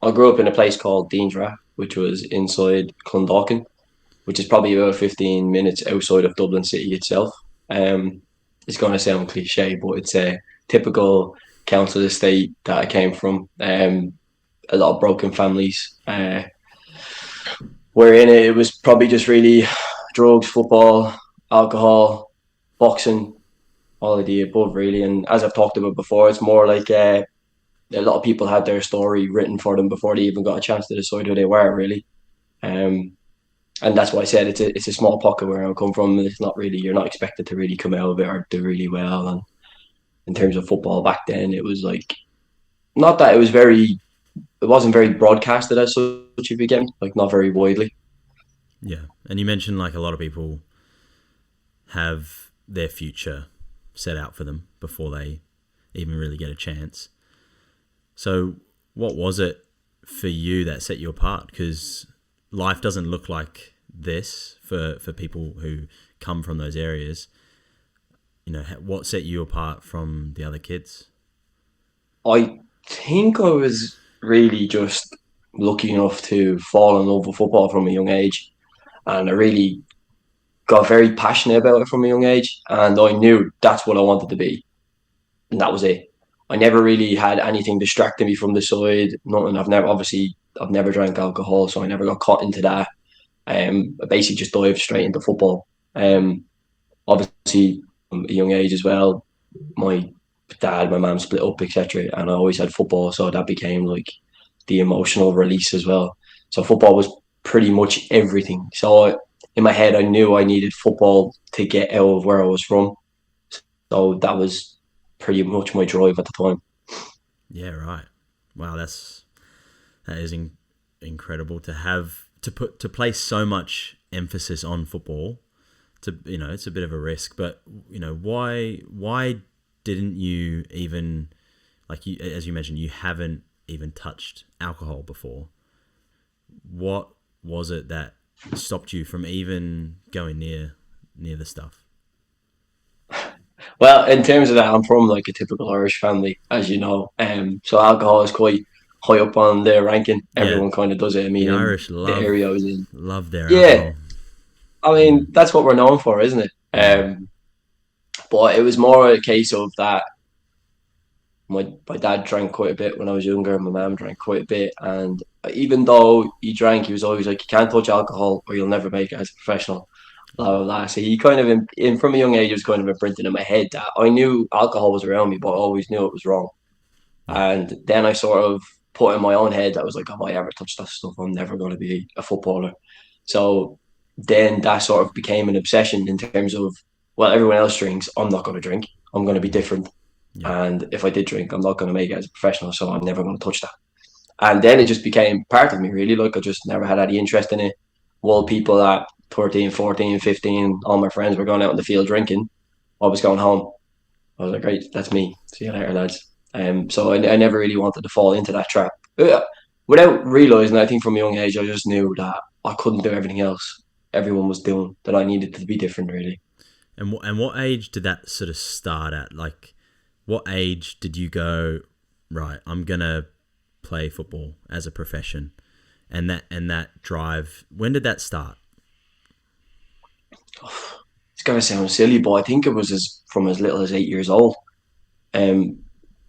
I grew up in a place called Deansra, which was inside Clondalkin, which is probably about 15 minutes outside of Dublin City itself. Um, it's going to sound cliche, but it's a typical council estate that I came from. A lot of broken families. Where in it was probably just really drugs, football, alcohol, boxing, all of the above, really. And as I've talked about before, it's more like a lot of people had their story written for them before they even got a chance to decide who they were, really. Um, and that's why I said it's a small pocket where I come from. It's not really you're not expected to really come out of it or do really well. And in terms of football back then, it was like not that it wasn't very broadcasted as such. If you get me, like not very widely. Yeah, and you mentioned like a lot of people have their future set out for them before they even really get a chance. So, what was it for you that set you apart? Because life doesn't look like this for people who come from those areas. You know, what set you apart from the other kids? I think I was really just lucky enough to fall in love with football from a young age, and I really got very passionate about it from a young age, and I knew that's what I wanted to be, and that was it. I never really had anything distracting me from the side. Nothing. I've never drank alcohol, so I never got caught into that. I basically just dived straight into football. Obviously, from a young age as well, my my mum split up, etc., and I always had football, so that became like the emotional release as well. So football was pretty much everything. In my head, I knew I needed football to get out of where I was from. So that was pretty much my drive at the time. Yeah, right. Wow, that is incredible to have to place so much emphasis on football. To it's a bit of a risk, but why didn't you even as you mentioned, you haven't even touched alcohol before? What was it that stopped you from even going near the stuff? Well, in terms of that, I'm from like a typical Irish family, as you know. So alcohol is quite high up on their ranking. Yeah, Everyone kind of does it. I the mean, in Irish the area I was in. love their Yeah, alcohol. I Mm, mean that's what we're known for, isn't it? yeah, But it was more a case of that my dad drank quite a bit when I was younger. My mum drank quite a bit, and even though he drank, he was always like, "You can't touch alcohol, or you'll never make it as a professional." Blah blah blah. So he kind of, from a young age, it was kind of imprinted in my head that I knew alcohol was around me, but I always knew it was wrong. yeah, And then I sort of put in my own head that was like, "If I ever touch that stuff, I'm never going to be a footballer." So then that sort of became an obsession in terms of, well, everyone else drinks, I'm not going to drink. I'm going to be different. yeah, And if I did drink, I'm not going to make it as a professional, so I'm never going to touch that. And then it just became part of me, really. Like I just never had any interest in it. While people at 13, 14, 15, all my friends were going out in the field drinking, I was going home. I was like, great, that's me. See you later, lads. So I never really wanted to fall into that trap. Without realizing, I think from a young age, I just knew that I couldn't do everything else everyone was doing, that I needed to be different, really. and what age did that sort of start at? Like, what age did you go, right? I'm gonna play football as a profession, and that drive. When did that start? It's going to sound silly, but I think it was from as little as 8 years old. Um,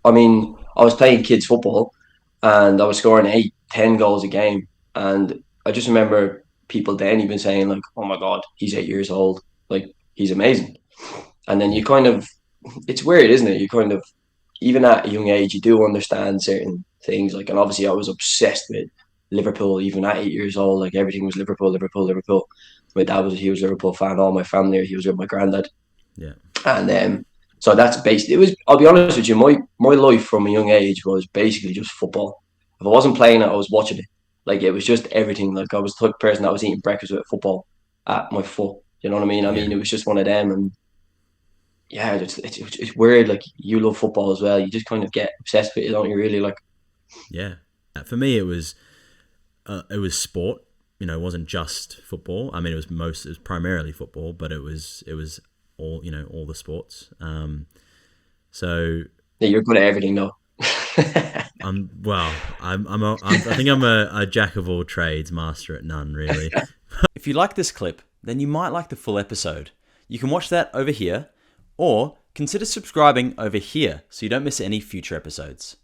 I mean, I was playing kids football and I was scoring 8, 10 goals a game. And I just remember people then even saying, like, oh my God, he's 8 years old. Like, he's amazing. And then Yeah, it's weird, isn't it? You kind of, even at a young age, you do understand certain things. Like, and obviously I was obsessed with Liverpool, even at 8 years old. Like, everything was Liverpool, Liverpool, Liverpool. My dad was a huge Liverpool fan. All my family, he was with my granddad. yeah, And so that's based. It was. I'll be honest with you. My life from a young age was basically just football. If I wasn't playing it, I was watching it. Like it was just everything. Like I was the type of person that was eating breakfast with football at my foot. You know what I mean? I yeah, mean, it was just one of them. And yeah, it's weird. Like you love football as well. You just kind of get obsessed with it, don't you? Really, like yeah. For me, it was sport. It wasn't just football. I mean, it was primarily football, but it was all the sports. So yeah, you're good at everything, though. I think I'm a jack of all trades, master at none, really. If you like this clip, then you might like the full episode. You can watch that over here, or consider subscribing over here so you don't miss any future episodes.